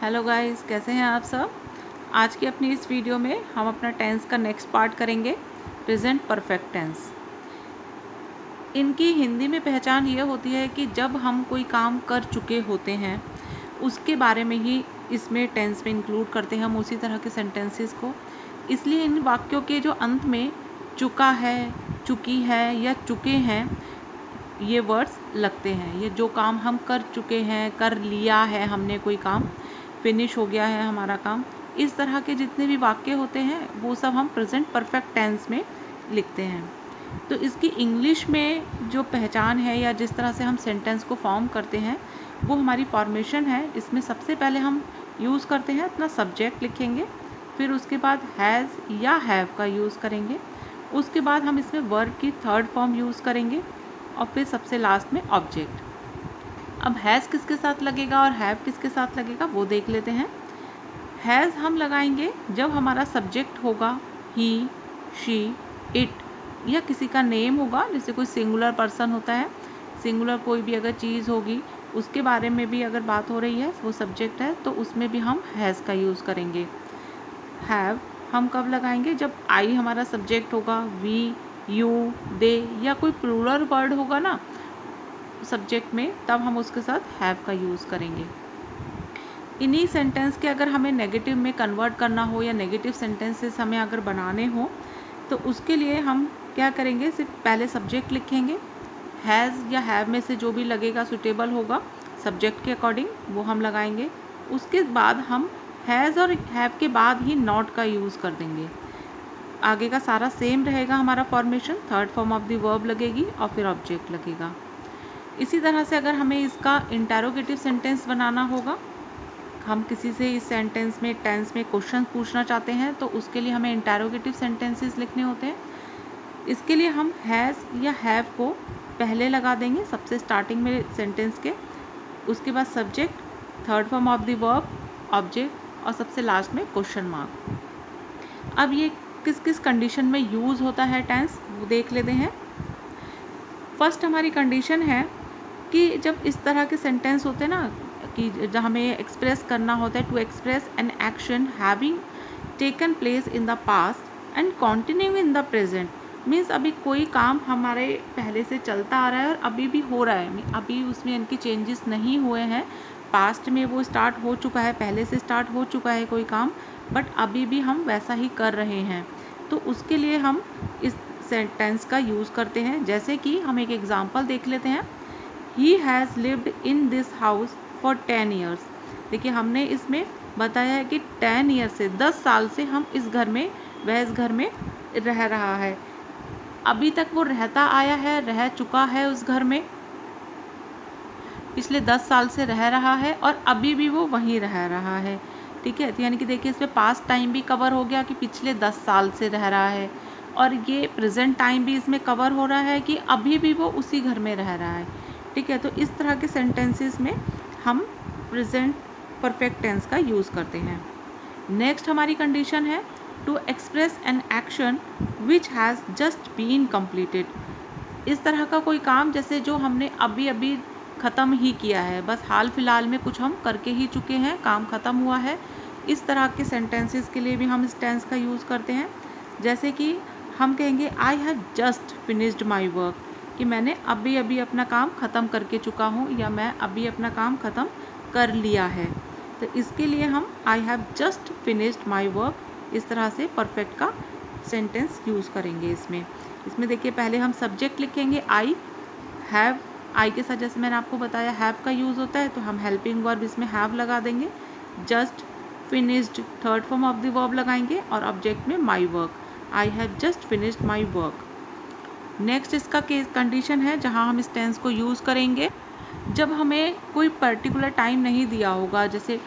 Hello guys, कैसे हैं आप सब। आज की अपनी इस वीडियो में हम अपना टेंस का नेक्स्ट पार्ट करेंगे, प्रेजेंट परफेक्ट टेंस। इनकी हिंदी में पहचान ये होती है कि जब हम कोई काम कर चुके होते हैं उसके बारे में ही इसमें टेंस में इंक्लूड करते हैं हम उसी तरह के सेंटेंसेस को। इसलिए इन वाक्यों के जो अंत में चुका है, चुकी है या चुके हैं ये वर्ड्स लगते हैं। ये जो काम हम कर चुके हैं, कर लिया है हमने, कोई काम फिनिश हो गया है हमारा काम, इस तरह के जितने भी वाक्य होते हैं वो सब हम प्रेजेंट परफेक्ट टेंस में लिखते हैं। तो इसकी इंग्लिश में जो पहचान है या जिस तरह से हम सेंटेंस को फॉर्म करते हैं वो हमारी फॉर्मेशन है। इसमें सबसे पहले हम यूज़ करते हैं अपना सब्जेक्ट लिखेंगे, फिर उसके बाद हैज़ या हैव का यूज़ करेंगे, उसके बाद हम इसमें वर्ब की थर्ड फॉर्म यूज़ करेंगे और फिर सबसे लास्ट में ऑब्जेक्ट। अब हैज़ किसके साथ लगेगा और हैव किसके साथ लगेगा वो देख लेते हैं। हैज़ हम लगाएंगे जब हमारा सब्जेक्ट होगा ही, शी, इट या किसी का नेम होगा, जैसे कोई सिंगुलर पर्सन होता है, सिंगुलर कोई भी अगर चीज़ होगी उसके बारे में भी अगर बात हो रही है, वो सब्जेक्ट है, तो उसमें भी हम हैज़ का यूज़ करेंगे। हैव हम कब लगाएंगे जब आई हमारा सब्जेक्ट होगा, वी, यू, दे या कोई प्लूरल वर्ड होगा ना सब्जेक्ट में, तब हम उसके साथ हैव का यूज़ करेंगे। इन्हीं सेंटेंस के अगर हमें नेगेटिव में कन्वर्ट करना हो या नेगेटिव सेंटेंसेस हमें अगर बनाने हो तो उसके लिए हम क्या करेंगे, सिर्फ पहले सब्जेक्ट लिखेंगे, हैज़ या हैव में से जो भी लगेगा सुटेबल होगा सब्जेक्ट के अकॉर्डिंग वो हम लगाएंगे। उसके बाद हम हैज़ और हैव के बाद ही नॉट का यूज़ कर देंगे। आगे का सारा सेम रहेगा हमारा formation, third form of the verb लगेगी और फिर ऑब्जेक्ट लगेगा। इसी तरह से अगर हमें इसका इंटेरोगेटिव सेंटेंस बनाना होगा, हम किसी से इस सेंटेंस में टेंस में क्वेश्चन पूछना चाहते हैं तो उसके लिए हमें इंटेरोगेटिव सेंटेंसेस लिखने होते हैं। इसके लिए हम हैज़ या हैव को पहले लगा देंगे सबसे स्टार्टिंग में सेंटेंस के, उसके बाद subject, third form of the verb, object और सबसे लास्ट में क्वेश्चन मार्क। अब ये किस किस कंडीशन में यूज़ होता है टेंस वो देख लेते हैं। फर्स्ट हमारी कंडीशन है कि जब इस तरह के सेंटेंस होते हैं ना कि जब हमें एक्सप्रेस करना होता है, to express an action having taken place in the past and continue in the present, means अभी कोई काम हमारे पहले से चलता आ रहा है और अभी भी हो रहा है, अभी उसमें इनकी चेंजेस नहीं हुए हैं, पास्ट में वो स्टार्ट हो चुका है, पहले से स्टार्ट हो चुका है कोई काम, बट अभी भी हम वैसा ही कर रहे हैं, तो उसके लिए हम इस सेंटेंस का यूज़ करते हैं। जैसे कि हम एक एग्जांपल देख लेते हैं, he has lived in this house for 10 years. देखिए हमने इसमें बताया है कि 10 ईयर से 10 साल से हम इस घर में, वह इस घर में रह रहा है, अभी तक वो रहता आया है, रह चुका है उस घर में, पिछले 10 साल से रह रहा है और अभी भी वो वहीं रह रहा है। ठीक है, तो यानी कि देखिए इसमें पास्ट टाइम भी कवर हो गया कि पिछले 10 साल से रह रहा है, और ये प्रेजेंट टाइम भी इसमें कवर हो रहा है कि अभी भी वो उसी घर में रह रहा है। ठीक है, तो इस तरह के सेंटेंसेस में हम प्रेजेंट परफेक्ट टेंस का यूज़ करते हैं। नेक्स्ट हमारी कंडीशन है to express an action which has just been completed. इस तरह का कोई काम जैसे जो हमने अभी अभी ख़त्म ही किया है, बस हाल फिलहाल में कुछ हम करके ही चुके हैं, काम ख़त्म हुआ है, इस तरह के सेंटेंसेस के लिए भी हम इस टेंस का यूज़ करते हैं। जैसे कि हम कहेंगे I have just finished my work, कि मैंने अभी अभी अपना काम ख़त्म करके चुका हूँ या मैं अभी अपना काम ख़त्म कर लिया है, तो इसके लिए हम I have just finished my work इस तरह से परफेक्ट का सेंटेंस यूज़ करेंगे। इसमें देखिए पहले हम सब्जेक्ट लिखेंगे आई, हैव, आई के साथ जैसे मैंने आपको बताया हैव का यूज़ होता है, तो हम हेल्पिंग वर्ब इसमें हैव लगा देंगे, just, finished third form of the verb लगाएंगे और ऑब्जेक्ट में my work, I have just finished my work. Next इसका केस कंडीशन है जहाँ हम इस टेंस को यूज़ करेंगे जब हमें कोई पर्टिकुलर टाइम नहीं दिया होगा, जैसे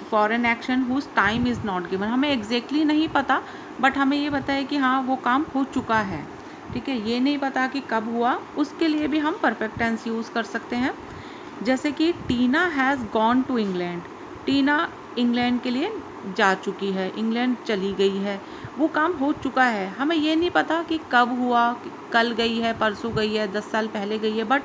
for an action whose time is not given, हमें एग्जैक्टली नहीं पता बट हमें ये पता है कि हाँ वो काम हो चुका है। ठीक है, ये नहीं पता कि कब हुआ, उसके लिए भी हम परफेक्ट टेंस यूज़ कर सकते हैं। जैसे कि Tina has gone to England, Tina England के लिए जा चुकी है, इंग्लैंड चली गई है, वो काम हो चुका है, हमें ये नहीं पता कि कब हुआ, कल गई है, परसों गई है, 10 साल पहले गई है, बट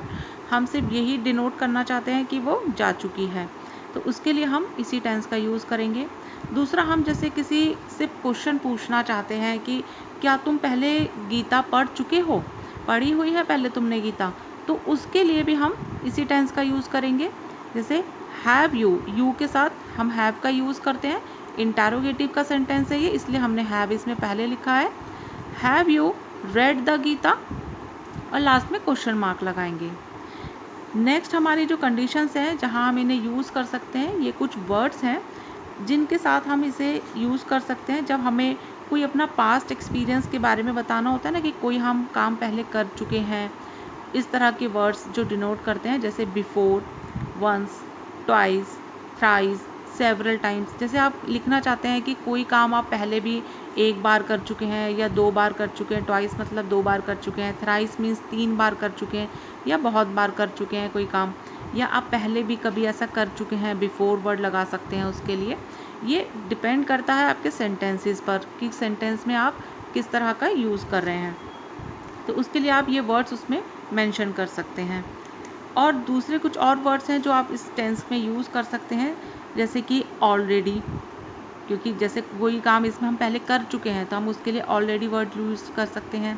हम सिर्फ यही डिनोट करना चाहते हैं कि वो जा चुकी है। तो उसके लिए हम इसी टेंस का यूज़ करेंगे। दूसरा, हम जैसे किसी से क्वेश्चन पूछना चाहते हैं कि क्या तुम पहले गीता पढ़ चुके हो, पढ़ी हुई है पहले तुमने गीता, तो उसके लिए भी हम इसी टेंस का यूज़ करेंगे। जैसे हैव यू के साथ हम हैव का यूज़ करते हैं। इंटरोगेटिव का सेंटेंस है ये, इसलिए हमने हैव इसमें पहले लिखा है। Have you read the Gita, और लास्ट में क्वेश्चन मार्क लगाएंगे। नेक्स्ट हमारी जो कंडीशंस हैं जहाँ हम इन्हें यूज़ कर सकते हैं, ये कुछ वर्ड्स हैं जिनके साथ हम इसे यूज़ कर सकते हैं जब हमें कोई अपना पास्ट एक्सपीरियंस के बारे में बताना होता है ना, कि कोई हम काम पहले कर चुके हैं। इस तरह के वर्ड्स जो डिनोट करते हैं, जैसे before, once, twice, thrice, several times. जैसे आप लिखना चाहते हैं कि कोई काम आप पहले भी एक बार कर चुके हैं या 2 बार कर चुके हैं। ट्वाइस मतलब 2 बार कर चुके हैं। थ्राइस मीन्स 3 बार कर चुके हैं या बहुत बार कर चुके हैं कोई काम, या आप पहले भी कभी ऐसा कर चुके हैं। बिफोर वर्ड लगा सकते हैं उसके लिए। ये डिपेंड करता है आपके सेंटेंसेस पर कि सेंटेंस में आप किस तरह का यूज़ कर रहे हैं, तो उसके लिए आप ये वर्ड्स उसमें मेंशन कर सकते हैं। और दूसरे कुछ और वर्ड्स हैं जो आप इस टेंस में यूज़ कर सकते हैं, जैसे कि ऑलरेडी, क्योंकि जैसे कोई काम इसमें हम पहले कर चुके हैं तो हम उसके लिए ऑलरेडी वर्ड यूज़ कर सकते हैं।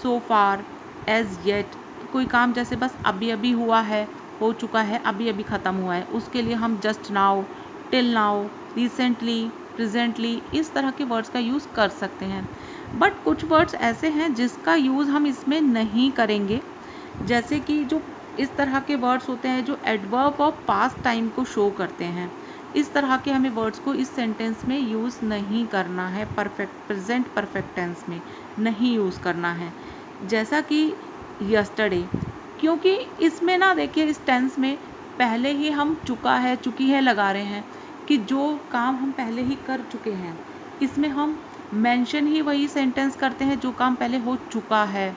सो फार, एज येट, कोई काम जैसे बस अभी अभी हुआ है, हो चुका है, अभी अभी ख़त्म हुआ है, उसके लिए हम just now, till now, recently, presently, इस तरह के वर्ड्स का यूज़ कर सकते हैं। बट कुछ वर्ड्स ऐसे हैं जिसका यूज़ हम इसमें नहीं करेंगे, जैसे कि जो इस तरह के वर्ड्स होते हैं जो एडवर्ब ऑफ पास्ट टाइम को शो करते हैं। इस तरह के हमें वर्ड्स को इस सेंटेंस में यूज़ नहीं करना है, प्रेजेंट परफेक्ट टेंस में नहीं यूज़ करना है। जैसा कि यस्टरडे, क्योंकि इसमें ना देखिए, इस टेंस में पहले ही हम चुका है, चुकी है लगा रहे हैं कि जो काम हम पहले ही कर चुके हैं। इसमें हम मेंशन ही वही सेंटेंस करते हैं जो काम पहले हो चुका है,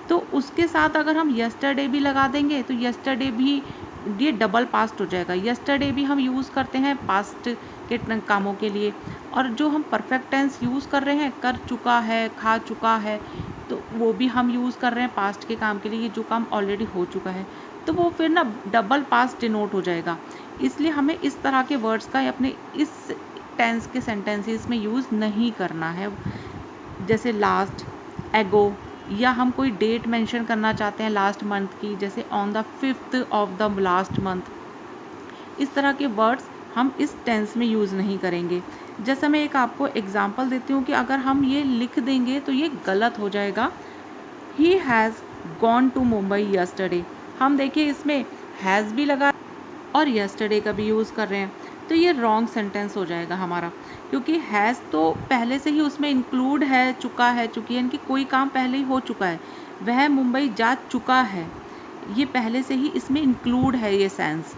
तो उसके साथ अगर हम यस्टरडे भी लगा देंगे तो यस्टरडे भी ये डबल पास्ट हो जाएगा। यस्टरडे भी हम यूज़ करते हैं पास्ट के कामों के लिए, और जो हम परफेक्ट टेंस यूज़ कर रहे हैं, कर चुका है, खा चुका है, तो वो भी हम यूज़ कर रहे हैं पास्ट के काम के लिए, जो काम ऑलरेडी हो चुका है, तो वो फिर ना डबल पास्ट डिनोट हो जाएगा। इसलिए हमें इस तरह के वर्ड्स का अपने इस टेंस के सेंटेंसेस में यूज़ नहीं करना है। जैसे लास्ट, एगो, या हम कोई डेट मेंशन करना चाहते हैं लास्ट मंथ की, जैसे on the 5th of the last month, इस तरह के वर्ड्स हम इस टेंस में यूज़ नहीं करेंगे। जैसे मैं एक आपको एग्जांपल देती हूँ कि अगर हम ये लिख देंगे तो ये गलत हो जाएगा। He has gone to Mumbai yesterday, हम देखिए इसमें हैज़ भी लगा और यस्टरडे का भी यूज़ कर रहे हैं, तो ये रॉन्ग सेंटेंस हो जाएगा हमारा, क्योंकि हैज़ तो पहले से ही उसमें इंक्लूड है, चुका है, चुकी है, यानी कि कोई काम पहले ही हो चुका है, वह मुंबई जा चुका है, ये पहले से ही इसमें इंक्लूड है ये सेंस।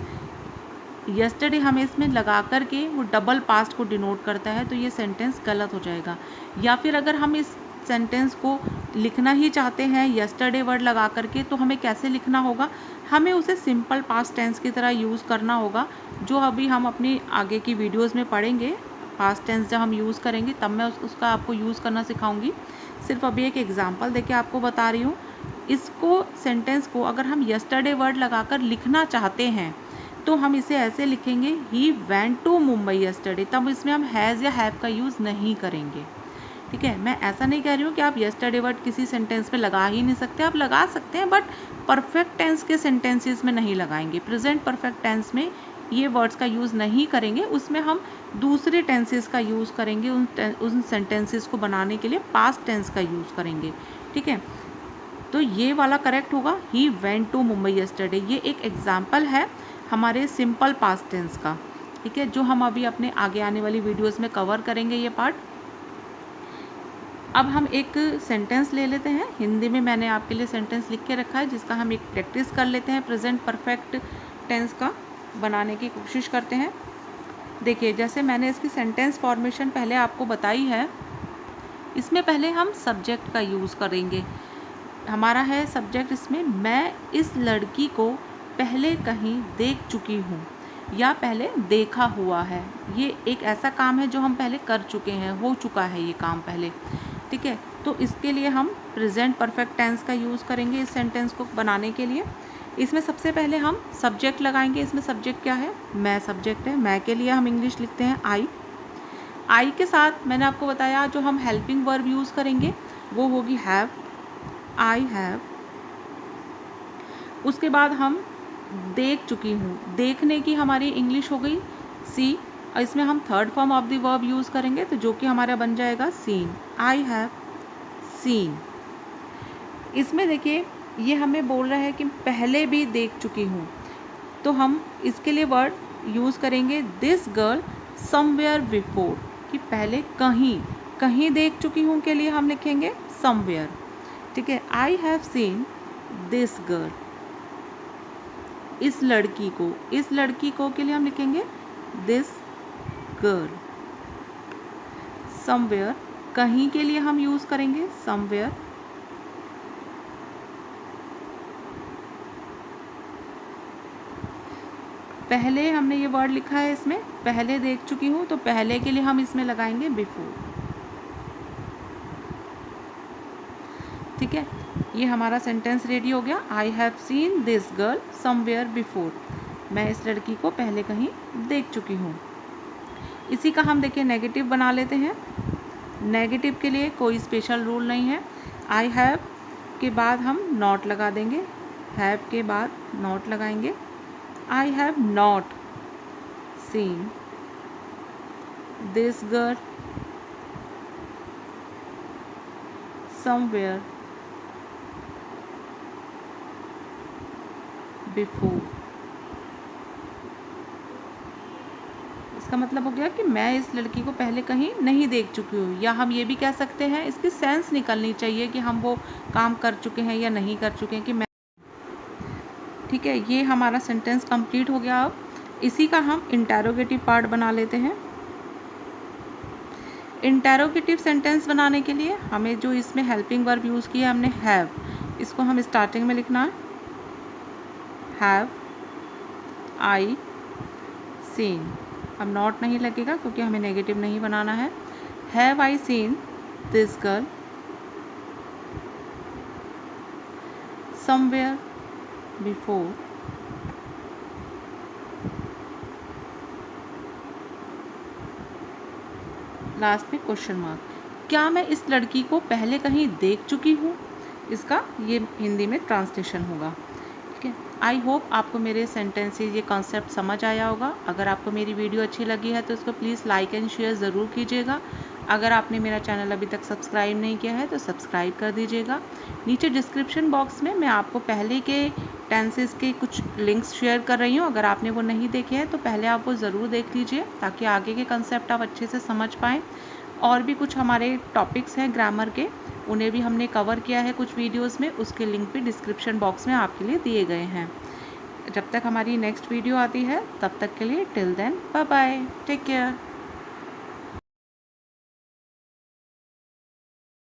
यस्टरडे हमें इसमें लगा कर के वो डबल पास्ट को डिनोट करता है, तो ये सेंटेंस गलत हो जाएगा। या फिर अगर हम इस सेंटेंस को लिखना ही चाहते हैं यस्टरडे वर्ड लगा करके, तो हमें कैसे लिखना होगा, हमें उसे सिंपल पास्ट टेंस की तरह यूज़ करना होगा, जो अभी हम अपनी आगे की वीडियोस में पढ़ेंगे। पास्ट टेंस जब हम यूज़ करेंगे तब मैं उसका आपको यूज़ करना सिखाऊंगी। सिर्फ अभी एक एग्जांपल देके आपको बता रही हूँ। इसको सेंटेंस को अगर हम यस्टरडे वर्ड लगाकर लिखना चाहते हैं तो हम इसे ऐसे लिखेंगे, he went to Mumbai yesterday, तब इसमें हम हैज़ या हैव का यूज़ नहीं करेंगे। ठीक है, मैं ऐसा नहीं कह रही हूँ कि आप यस्टरडे वर्ड किसी सेंटेंस में लगा ही नहीं सकते, आप लगा सकते हैं, बट परफेक्ट टेंस के सेंटेंसेस में नहीं लगाएंगे। प्रेजेंट परफेक्ट टेंस में ये वर्ड्स का यूज़ नहीं करेंगे, उसमें हम दूसरे टेंसेस का यूज़ करेंगे। उन सेंटेंसेस को बनाने के लिए पास्ट टेंस का यूज़ करेंगे। ठीक है, तो ये वाला करेक्ट होगा, he went to Mumbai yesterday. ये एक एग्जाम्पल है हमारे सिंपल पास्ट टेंस का। ठीक है, जो हम अभी अपने आगे आने वाली वीडियोस में कवर करेंगे ये पार्ट। अब हम एक सेंटेंस ले लेते हैं। हिंदी में मैंने आपके लिए सेंटेंस लिख के रखा है, जिसका हम एक प्रैक्टिस कर लेते हैं। प्रेजेंट परफेक्ट टेंस का बनाने की कोशिश करते हैं। देखिए, जैसे मैंने इसकी सेंटेंस फॉर्मेशन पहले आपको बताई है, इसमें पहले हम सब्जेक्ट का यूज़ करेंगे। हमारा है सब्जेक्ट इसमें, मैं इस लड़की को पहले कहीं देख चुकी हूँ या पहले देखा हुआ है। ये एक ऐसा काम है जो हम पहले कर चुके हैं, हो चुका है ये काम पहले। ठीक है, तो इसके लिए हम प्रेजेंट परफेक्ट टेंस का यूज़ करेंगे इस सेंटेंस को बनाने के लिए। इसमें सबसे पहले हम सब्जेक्ट लगाएंगे। इसमें सब्जेक्ट क्या है? मैं सब्जेक्ट है। मैं के लिए हम इंग्लिश लिखते हैं आई। आई के साथ मैंने आपको बताया जो हम हेल्पिंग वर्ब यूज़ करेंगे वो होगी हैव, आई हैव। उसके बाद हम देख चुकी हूँ, देखने की हमारी इंग्लिश हो गई सी, और इसमें हम third form of the verb use करेंगे तो जो कि हमारा बन जाएगा सीन, आई हैव सीन। इसमें देखिए ये हमें बोल रहा है कि पहले भी देख चुकी हूँ, तो हम इसके लिए वर्ड यूज़ करेंगे दिस गर्ल समवेयर बिफोर, कि पहले कहीं कहीं देख चुकी हूँ के लिए हम लिखेंगे समवेयर। ठीक है, I have seen this girl, इस लड़की को, इस लड़की को के लिए हम लिखेंगे दिस गर्ल। समवेयर, कहीं के लिए हम यूज़ करेंगे समवेयर। पहले हमने ये वर्ड लिखा है, इसमें पहले देख चुकी हूँ तो पहले के लिए हम इसमें लगाएंगे बिफोर। ठीक है, ये हमारा सेंटेंस रेडी हो गया। I have seen this girl somewhere before, मैं इस लड़की को पहले कहीं देख चुकी हूँ। इसी का हम देखिए नेगेटिव बना लेते हैं। नेगेटिव के लिए कोई स्पेशल रूल नहीं है। आई हैव के बाद हम नॉट लगा देंगे, हैव के बाद नॉट लगाएंगे। I have not seen this girl somewhere before. इसका मतलब हो गया कि मैं इस लड़की को पहले कहीं नहीं देख चुकी हूँ, या हम ये भी कह सकते हैं इसकी सेंस निकलनी चाहिए कि हम वो काम कर चुके हैं या नहीं कर चुके हैं कि मैं। ठीक है, ये हमारा सेंटेंस कंप्लीट हो गया। अब इसी का हम इंटेरोगेटिव पार्ट बना लेते हैं। इंटेरोगेटिव सेंटेंस बनाने के लिए हमें जो इसमें हेल्पिंग वर्ब यूज़ किया हमने हैव, इसको हम स्टार्टिंग में लिखना है हैव आई सीन। अब नॉट नहीं लगेगा क्योंकि हमें नेगेटिव नहीं बनाना है। Have I seen this girl somewhere before, last में क्वेश्चन मार्क। क्या मैं इस लड़की को पहले कहीं देख चुकी हूँ? इसका ये हिंदी में ट्रांसलेशन होगा। ठीक है, आई होप आपको मेरे सेंटेंसेस ये कॉन्सेप्ट समझ आया होगा। अगर आपको मेरी वीडियो अच्छी लगी है तो इसको प्लीज़ लाइक एंड शेयर ज़रूर कीजिएगा। अगर आपने मेरा चैनल अभी तक सब्सक्राइब नहीं किया है तो सब्सक्राइब कर दीजिएगा। नीचे डिस्क्रिप्शन बॉक्स में मैं आपको पहले के टेंसेस के कुछ लिंक्स शेयर कर रही हूँ। अगर आपने वो नहीं देखे हैं तो पहले आप वो ज़रूर देख लीजिए ताकि आगे के कंसेप्ट आप अच्छे से समझ पाएँ। और भी कुछ हमारे टॉपिक्स हैं ग्रामर के, उन्हें भी हमने कवर किया है कुछ वीडियोस में, उसके लिंक भी डिस्क्रिप्शन बॉक्स में आपके लिए दिए गए हैं। जब तक हमारी नेक्स्ट वीडियो आती है तब तक के लिए till then bye bye, take care.